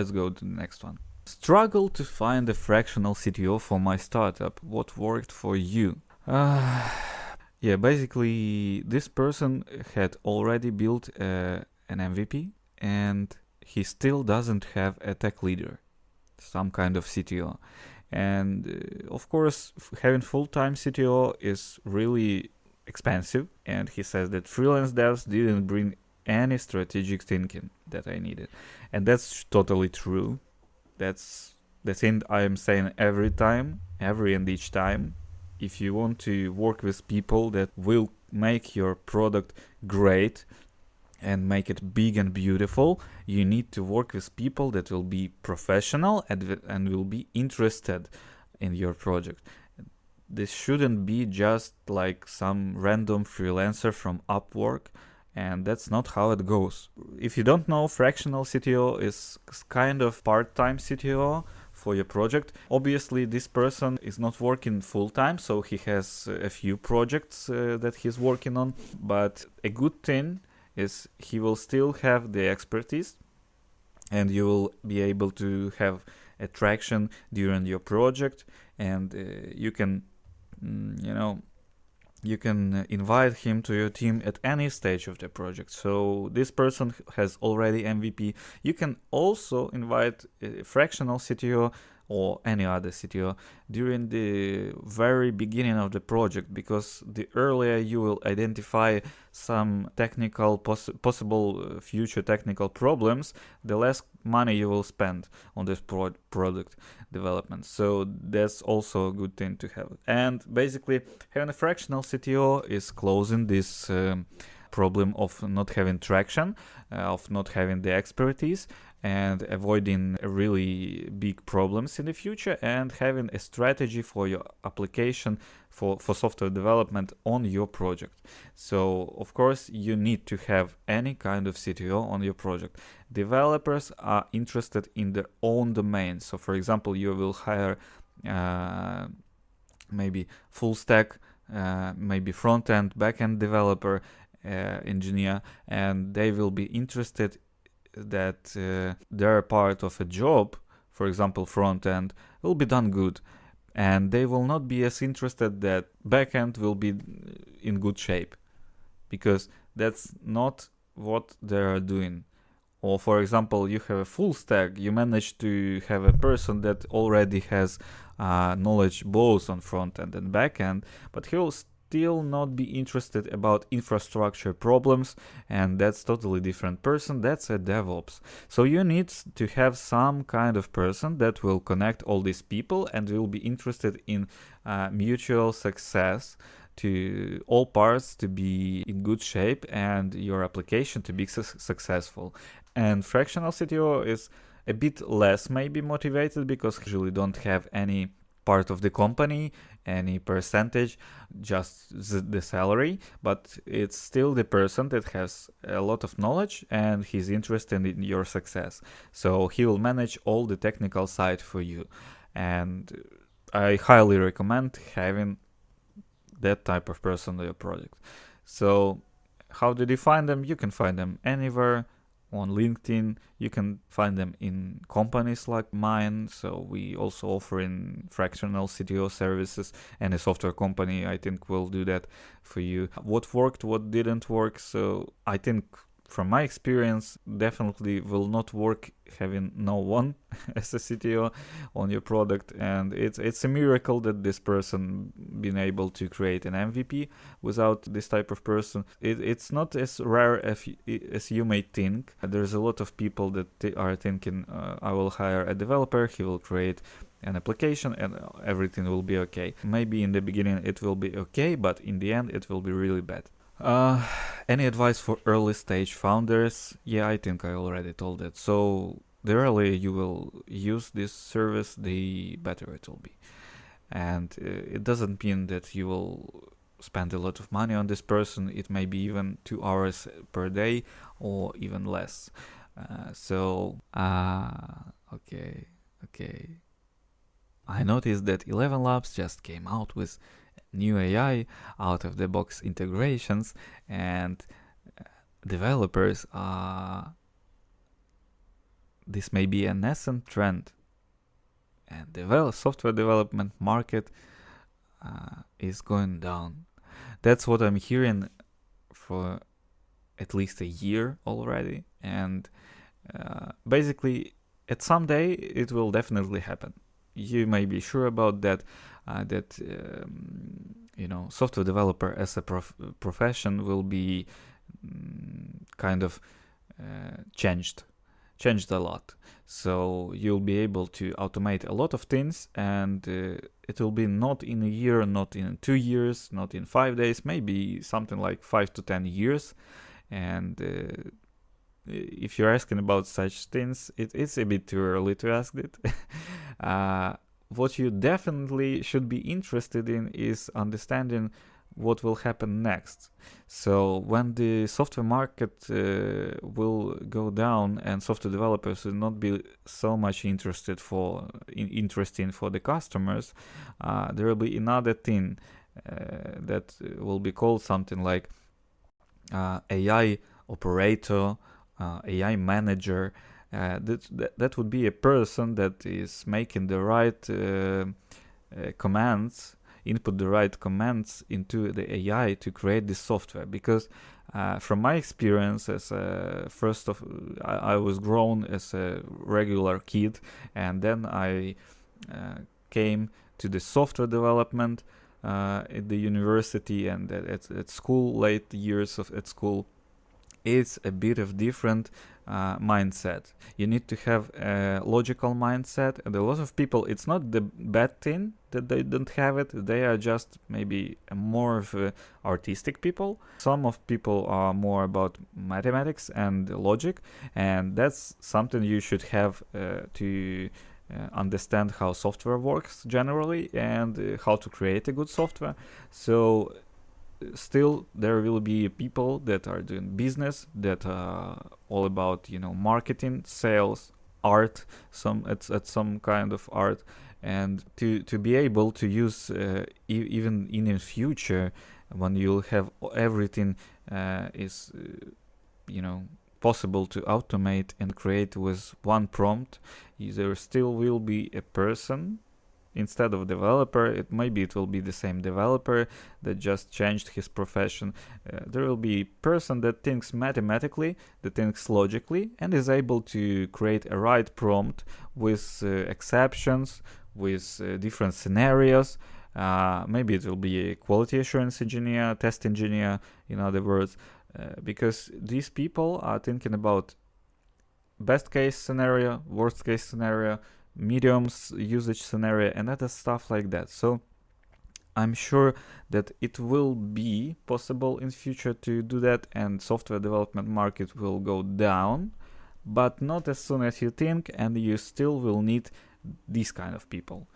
let's go to the next one. Struggle to find a fractional CTO for my startup. What worked for you? Yeah, basically, this person had already built an MVP, and he still doesn't have a tech leader, some kind of CTO. And of course, having full-time CTO is really expensive, and he says that freelance devs didn't bring any strategic thinking that I needed. And that's totally true. That's the thing I am saying every and each time. If you want to work with people that will make your product great and make it big and beautiful, you need to work with people that will be professional and will be interested in your project. This shouldn't be just like some random freelancer from Upwork, and that's not how it goes. If you don't know, fractional CTO is kind of part-time CTO for your project. Obviously, this person is not working full-time, so he has a few projects that he's working on, but a good thing is he will still have the expertise, and you will be able to have attraction during your project, and you can invite him to your team at any stage of the project. So this person has already MVP. You can also invite a fractional CTO or any other CTO during the very beginning of the project, because the earlier you will identify some technical possible future technical problems, the less money you will spend on this product development. So that's also a good thing to have. And basically, having a fractional CTO is closing this problem of not having traction, of not having the expertise, and avoiding really big problems in the future, and having a strategy for your application for software development on your project. So of course you need to have any kind of CTO on your project. Developers are interested in their own domain. So for example, you will hire maybe full stack, maybe front-end, back-end developer, engineer, and they will be interested that their part of a job, for example front-end, will be done good, and they will not be as interested that back-end will be in good shape, because that's not what they are doing. Or for example, you have a full stack, you manage to have a person that already has knowledge both on front-end and back-end, but he will still not be interested about infrastructure problems, and that's totally different person. That's a DevOps. So you need to have some kind of person that will connect all these people and will be interested in mutual success, to all parts to be in good shape and your application to be successful. And fractional CTO is a bit less maybe motivated, because usually don't have any part of the company, any percentage, just the salary, but it's still the person that has a lot of knowledge and he's interested in your success. So he will manage all the technical side for you. And I highly recommend having that type of person on your project. So how did you find them? You can find them anywhere. On LinkedIn, you can find them in companies like mine. So we also offer in fractional CTO services, and a software company I think will do that for you. What worked, what didn't work. So I think from my experience, definitely will not work having no one as a CTO on your product, and it's a miracle that this person been able to create an MVP without this type of person. It's not as rare as you may think. There's a lot of people that are thinking, I will hire a developer, he will create an application and everything will be okay. Maybe in the beginning it will be okay, but in the end it will be really bad. Any advice for early stage founders? Yeah, I think I already told it. So the earlier you will use this service, the better it will be. And it doesn't mean that you will spend a lot of money on this person. It may be even 2 hours per day or even less. Okay. I noticed that 11 Labs just came out with new AI out of the box integrations, and developers are this may be a nascent trend, and the software development market is going down. That's what I'm hearing for at least a year already, and basically at some day it will definitely happen. You may be sure about that. Software developer as a profession will be kind of changed a lot. So you'll be able to automate a lot of things, and it will be not in a year, not in 2 years, not in 5 days, maybe something like 5 to 10 years. And if you're asking about such things, it's a bit too early to ask it. What you definitely should be interested in is understanding what will happen next. So when the software market will go down and software developers will not be so much interesting for the customers, there will be another thing that will be called something like AI operator, AI manager. That would be a person that is making the right commands, input the right commands into the AI to create this software. Because from my experience, as I was grown as a regular kid, and then I came to the software development at the university and at school, late years at school. It's a bit of different mindset. You need to have a logical mindset, and a lot of people, it's not the bad thing that they don't have it. They are just maybe more of artistic people. Some of people are more about mathematics and logic, and that's something you should have to understand how software works generally, and how to create a good software. So still there will be people that are doing business, that are all about marketing, sales, art, some kind of art, and to be able to use even in the future, when you'll have everything is possible to automate and create with one prompt, there still will be a person instead of developer. Maybe it will be the same developer that just changed his profession. There will be a person that thinks mathematically, that thinks logically, and is able to create a right prompt with exceptions, with different scenarios. Maybe it will be a quality assurance engineer, test engineer, in other words, because these people are thinking about best case scenario, worst case scenario, mediums usage scenario, and other stuff like that. So I'm sure that it will be possible in future to do that, and software development market will go down, but not as soon as you think, and you still will need these kind of people.